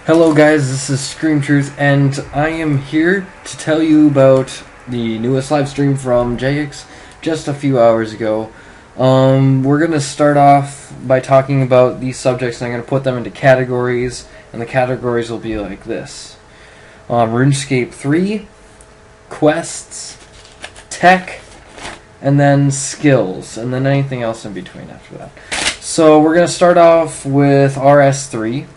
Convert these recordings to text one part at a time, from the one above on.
Hello guys, this is Scream Truth, and I am here to tell you about the newest live stream from JX just a few hours ago. We're going to start off by talking about these subjects, and I'm going to put them into categories, and the categories will be like this. RuneScape 3, quests, tech, and then skills, and then anything else in between after that. So we're going to start off with RS3.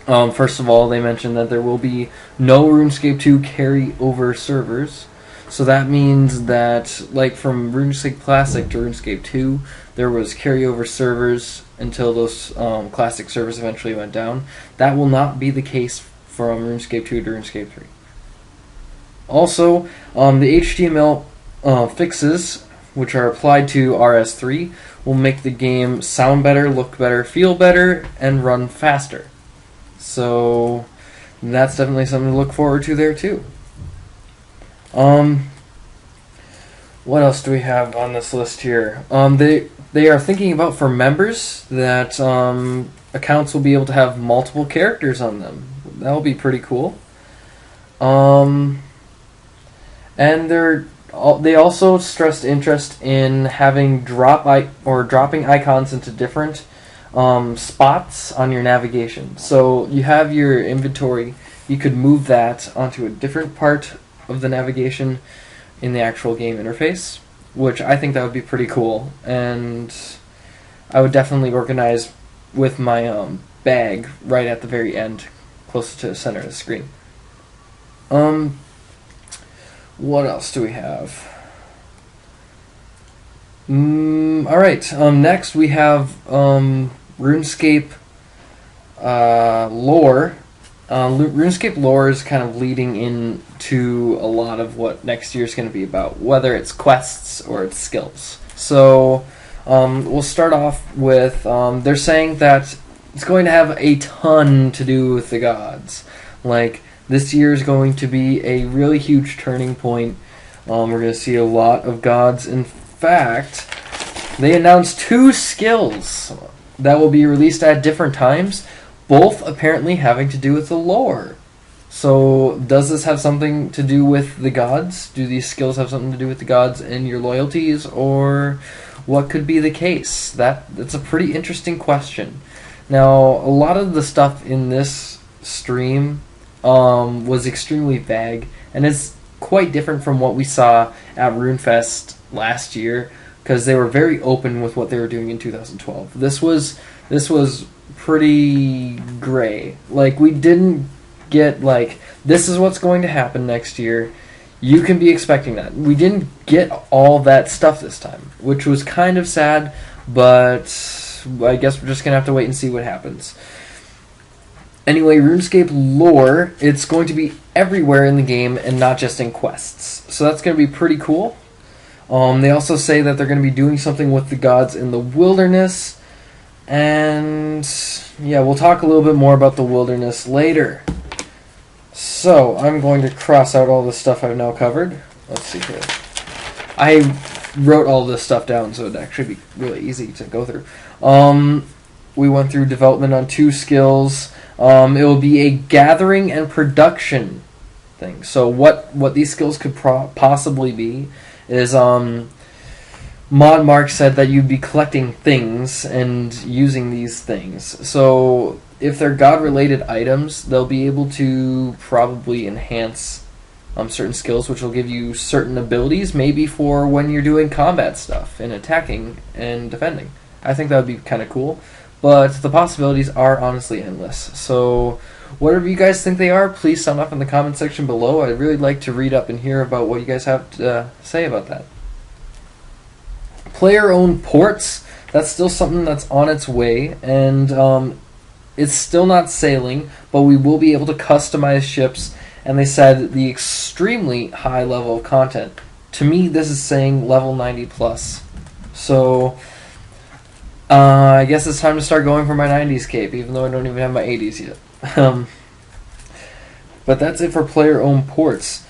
First of all, they mentioned that there will be no RuneScape 2 carry-over servers. So that means that, like from RuneScape Classic to RuneScape 2, there was carry-over servers until those Classic servers eventually went down. That will not be the case from RuneScape 2 to RuneScape 3. Also, the HTML fixes, which are applied to RS3, will make the game sound better, look better, feel better, and run faster. So that's definitely something to look forward to there too. What else do we have on this list here? They are thinking about for members that accounts will be able to have multiple characters on them. That'll be pretty cool. And they also stressed interest in having dropping icons into different spots on your navigation. So you have your inventory, you could move that onto a different part of the navigation in the actual game interface, which I think that would be pretty cool, and I would definitely organize with my bag right at the very end, close to the center of the screen. What else do we have? Alright, next we have RuneScape Lore. RuneScape Lore is kind of leading into a lot of what next year is going to be about, whether it's quests or it's skills. So we'll start off with, they're saying that it's going to have a ton to do with the gods. Like, this year is going to be a really huge turning point. We're going to see a lot of gods. In fact, they announced 2 skills that will be released at different times, both apparently having to do with the lore. So, does this have something to do with the gods? Do these skills have something to do with the gods and your loyalties, or what could be the case? That's a pretty interesting question. Now, a lot of the stuff in this stream was extremely vague, and it's quite different from what we saw at RuneFest last year, because they were very open with what they were doing in 2012. This was pretty gray. Like, we didn't get, like, this is what's going to happen next year. You can be expecting that. We didn't get all that stuff this time, which was kind of sad, but I guess we're just going to have to wait and see what happens. Anyway, RuneScape Lore, it's going to be everywhere in the game and not just in quests. So that's going to be pretty cool. They also say that they're going to be doing something with the gods in the wilderness. And yeah, we'll talk a little bit more about the wilderness later. So, I'm going to cross out all the stuff I've now covered. Let's see here. I wrote all this stuff down, so it'd actually be really easy to go through. We went through development on 2 skills. It will be a gathering and production thing. So what these skills could possibly be is, Mod Mark said that you'd be collecting things and using these things. So if they're god-related items, they'll be able to probably enhance certain skills, which will give you certain abilities, maybe for when you're doing combat stuff and attacking and defending. I think that would be kind of cool. But the possibilities are honestly endless. So whatever you guys think they are, please sound off in the comment section below. I'd really like to read up and hear about what you guys have to say about that. Player-owned ports, that's still something that's on its way, and it's still not sailing, but we will be able to customize ships, and they said the extremely high level of content. To me, this is saying level 90 plus. So I guess it's time to start going for my 90s cape, even though I don't even have my 80s yet. But that's it for player-owned ports.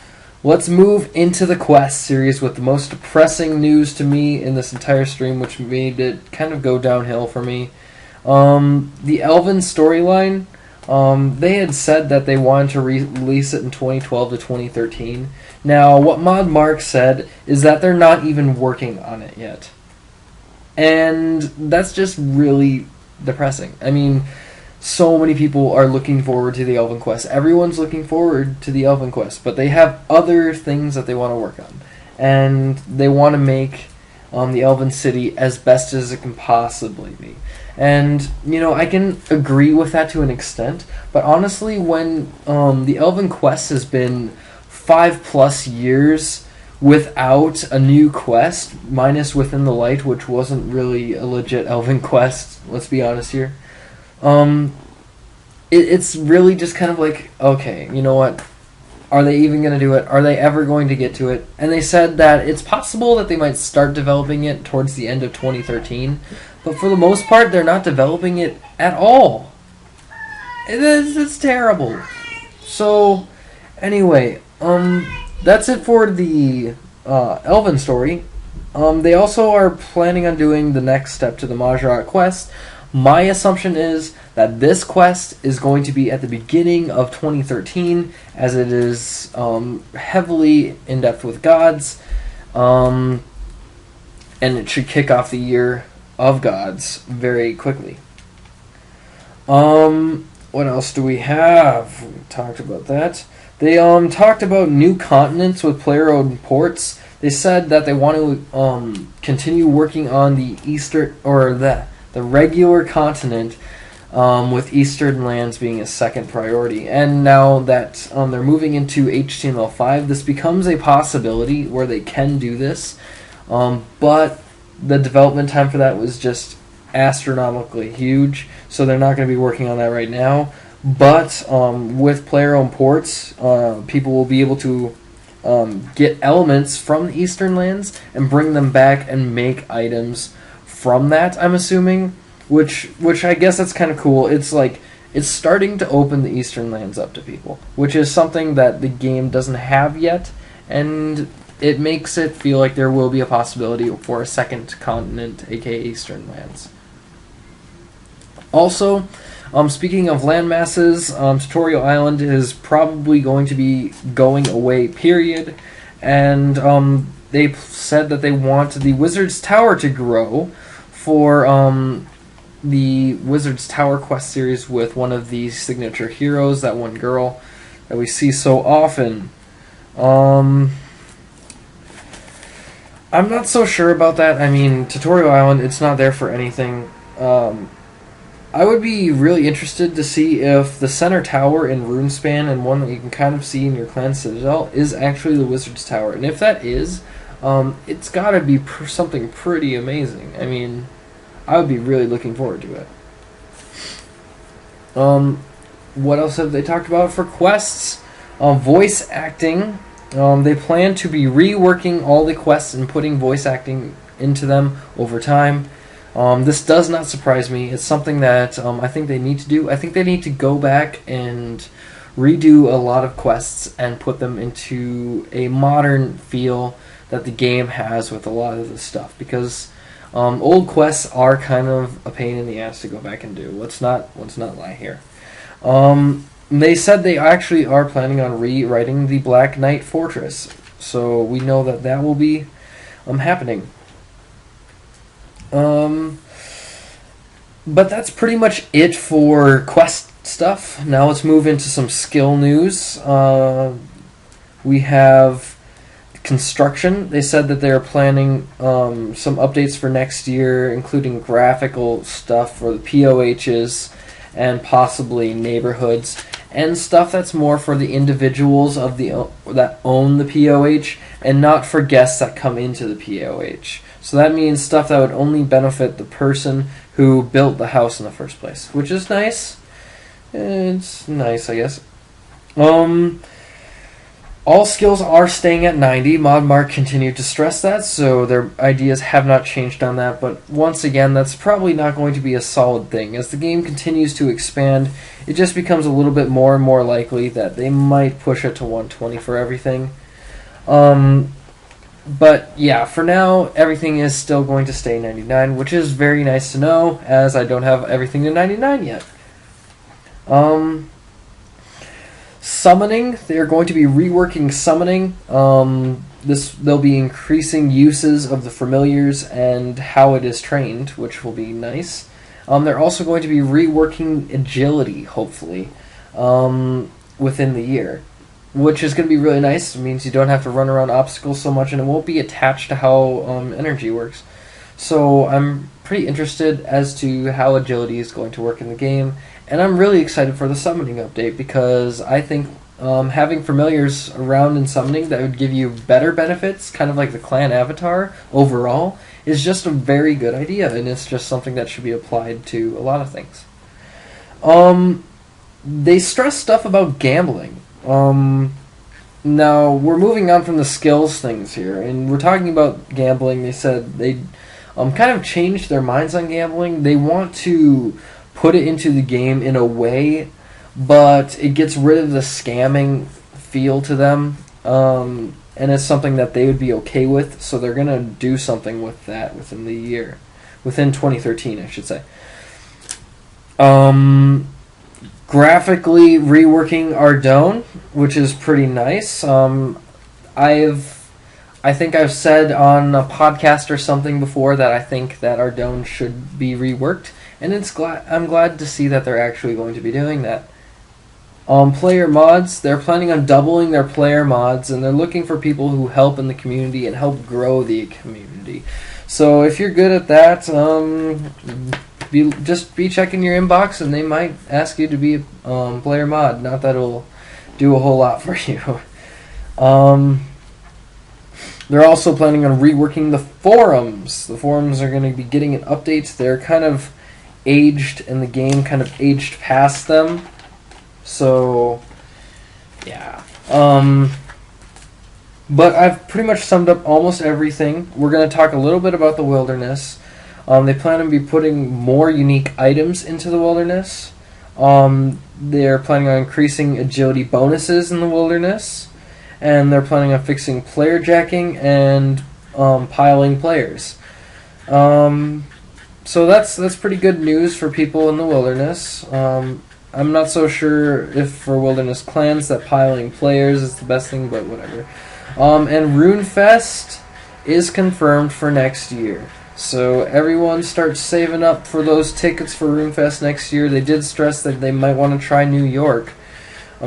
Let's move into the quest series with the most depressing news to me in this entire stream, which made it kind of go downhill for me. The Elven storyline They had said that they wanted to release it in 2012 to 2013. Now, what Mod Mark said is that they're not even working on it yet. And that's just really depressing. I mean, so many people are looking forward to the Elven Quest. Everyone's looking forward to the Elven Quest, but they have other things that they want to work on. And they want to make the Elven City as best as it can possibly be. And, you know, I can agree with that to an extent, but honestly, when the Elven Quest has been 5+ years without a new quest, minus Within the Light, which wasn't really a legit Elven Quest, let's be honest here, it's really just kind of like, okay, you know what? Are they even going to do it? Are they ever going to get to it? And they said that it's possible that they might start developing it towards the end of 2013, but for the most part, they're not developing it at all. It's terrible. So, anyway, that's it for the Elven story. They also are planning on doing the next step to the Majra quest. My assumption is that this quest is going to be at the beginning of 2013, as it is heavily in depth with gods, and it should kick off the year of gods very quickly. What else do we have? We talked about that. They talked about new continents with player-owned ports. They said that they want to continue working on the Eastern, or the regular continent, with Eastern lands being a second priority. And now that they're moving into HTML5, this becomes a possibility where they can do this, but the development time for that was just astronomically huge, so they're not going to be working on that right now. But with player-owned ports, people will be able to get elements from the Eastern lands and bring them back and make items from that, I'm assuming, which I guess that's kind of cool. It's like, it's starting to open the Eastern lands up to people, which is something that the game doesn't have yet, and it makes it feel like there will be a possibility for a second continent, aka Eastern lands. Also, speaking of land masses, Tutorial Island is probably going to be going away, period, and they said that they want the Wizard's Tower to grow for the Wizard's Tower quest series with one of the signature heroes, that one girl that we see so often. I'm not so sure about that. I mean, Tutorial Island, it's not there for anything. I would be really interested to see if the center tower in Runespan, and one that you can kind of see in your clan citadel, is actually the Wizard's Tower. And if that is, it's got to be something pretty amazing. I mean, I would be really looking forward to it. What else have they talked about for quests? Voice acting. They plan to be reworking all the quests and putting voice acting into them over time. This does not surprise me. It's something that I think they need to do. I think they need to go back and redo a lot of quests and put them into a modern feel that the game has with a lot of this stuff, because old quests are kind of a pain in the ass to go back and do. Let's not lie here. They said they actually are planning on rewriting the Black Knight Fortress, so we know that that will be happening. But that's pretty much it for quest stuff. Now let's move into some skill news. We have construction. They said that they're planning some updates for next year, including graphical stuff for the POHs and possibly neighborhoods, and stuff that's more for the individuals of that own the POH, and not for guests that come into the POH. So that means stuff that would only benefit the person who built the house in the first place, which is nice. It's nice, I guess. All skills are staying at 90. Mod Mark continued to stress that, so their ideas have not changed on that. But once again, that's probably not going to be a solid thing. As the game continues to expand, it just becomes a little bit more and more likely that they might push it to 120 for everything. But yeah, for now, everything is still going to stay 99, which is very nice to know, as I don't have everything to 99 yet. Summoning, they're going to be reworking summoning. They'll be increasing uses of the familiars and how it is trained, which will be nice. They're also going to be reworking agility, hopefully, within the year, which is going to be really nice. It means you don't have to run around obstacles so much, and it won't be attached to how energy works. So I'm pretty interested as to how agility is going to work in the game, and I'm really excited for the summoning update because I think having familiars around in summoning that would give you better benefits, kind of like the clan avatar overall, is just a very good idea, and it's just something that should be applied to a lot of things. They stress stuff about gambling. Now, we're moving on from the skills things here, and we're talking about gambling. They said they kind of changed their minds on gambling. They want to put it into the game in a way, but it gets rid of the scamming feel to them, and it's something that they would be okay with, so they're going to do something with that within the year. Within 2013, I should say. Graphically reworking Ardone, which is pretty nice. I think I've said on a podcast or something before that I think that Ardone should be reworked, and I'm glad to see that they're actually going to be doing that. Player mods, they're planning on doubling their player mods, and they're looking for people who help in the community and help grow the community. So if you're good at that, just be checking your inbox, and they might ask you to be a player mod. Not that it'll do a whole lot for you. They're also planning on reworking the forums. The forums are going to be getting an update. They're kind of aged, and the game kind of aged past them. So, yeah. But I've pretty much summed up almost everything. We're going to talk a little bit about the wilderness. They plan to be putting more unique items into the wilderness. They're planning on increasing agility bonuses in the wilderness. And they're planning on fixing player jacking and piling players. So that's pretty good news for people in the wilderness. I'm not so sure if for wilderness clans that piling players is the best thing, but whatever. And Runefest is confirmed for next year. So everyone starts saving up for those tickets for Runefest next year. They did stress that they might want to try New York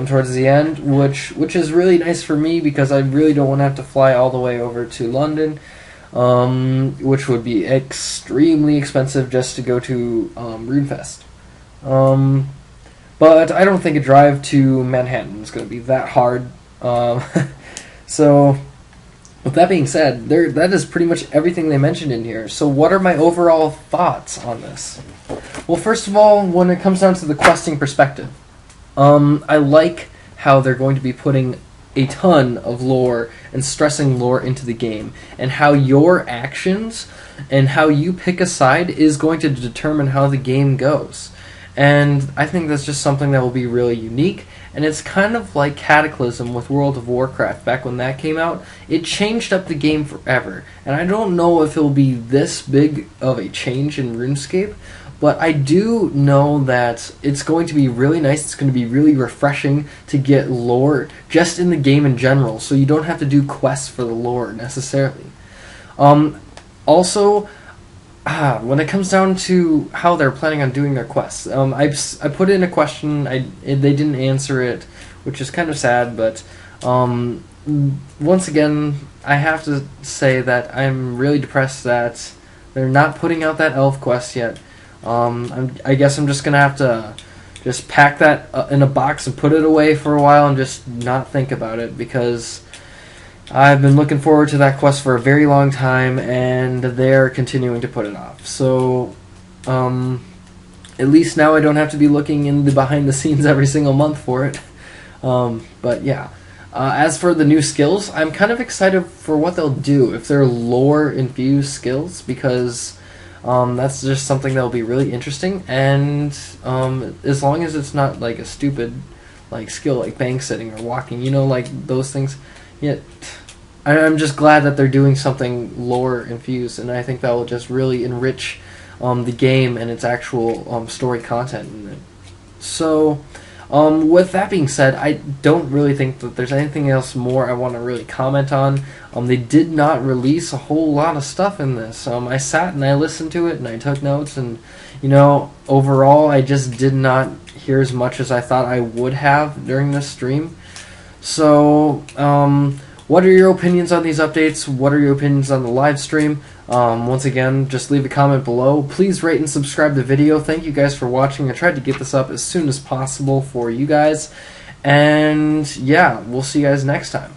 towards the end, which is really nice for me because I really don't want to have to fly all the way over to London, which would be extremely expensive just to go to Runefest. But I don't think a drive to Manhattan is going to be that hard. So, with that being said, that is pretty much everything they mentioned in here. So what are my overall thoughts on this? Well, first of all, when it comes down to the questing perspective, I like how they're going to be putting a ton of lore and stressing lore into the game, and how your actions and how you pick a side is going to determine how the game goes. And I think that's just something that will be really unique, and it's kind of like Cataclysm with World of Warcraft back when that came out. It changed up the game forever, and I don't know if it'll be this big of a change in RuneScape, but I do know that it's going to be really nice. It's going to be really refreshing to get lore just in the game in general, so you don't have to do quests for the lore necessarily. Also, when it comes down to how they're planning on doing their quests, I put in a question. They didn't answer it, which is kind of sad. But once again, I have to say that I'm really depressed that they're not putting out that elf quest yet. I guess I'm just gonna have to just pack that in a box and put it away for a while and just not think about it, because I've been looking forward to that quest for a very long time, and they're continuing to put it off. So, at least now I don't have to be looking in the behind the scenes every single month for it. But yeah. As for the new skills, I'm kind of excited for what they'll do, if they're lore-infused skills, because that's just something that'll be really interesting, and as long as it's not like a stupid skill like bank sitting or walking, like those things. Yeah, I'm just glad that they're doing something lore-infused, and I think that will just really enrich the game and its actual story content in it. So, with that being said, I don't really think that there's anything else more I want to really comment on. They did not release a whole lot of stuff in this. I sat and I listened to it and I took notes, and overall I just did not hear as much as I thought I would have during this stream. So, what are your opinions on these updates? What are your opinions on the live stream? Once again, just leave a comment below. Please rate and subscribe to the video. Thank you guys for watching. I tried to get this up as soon as possible for you guys. And yeah, we'll see you guys next time.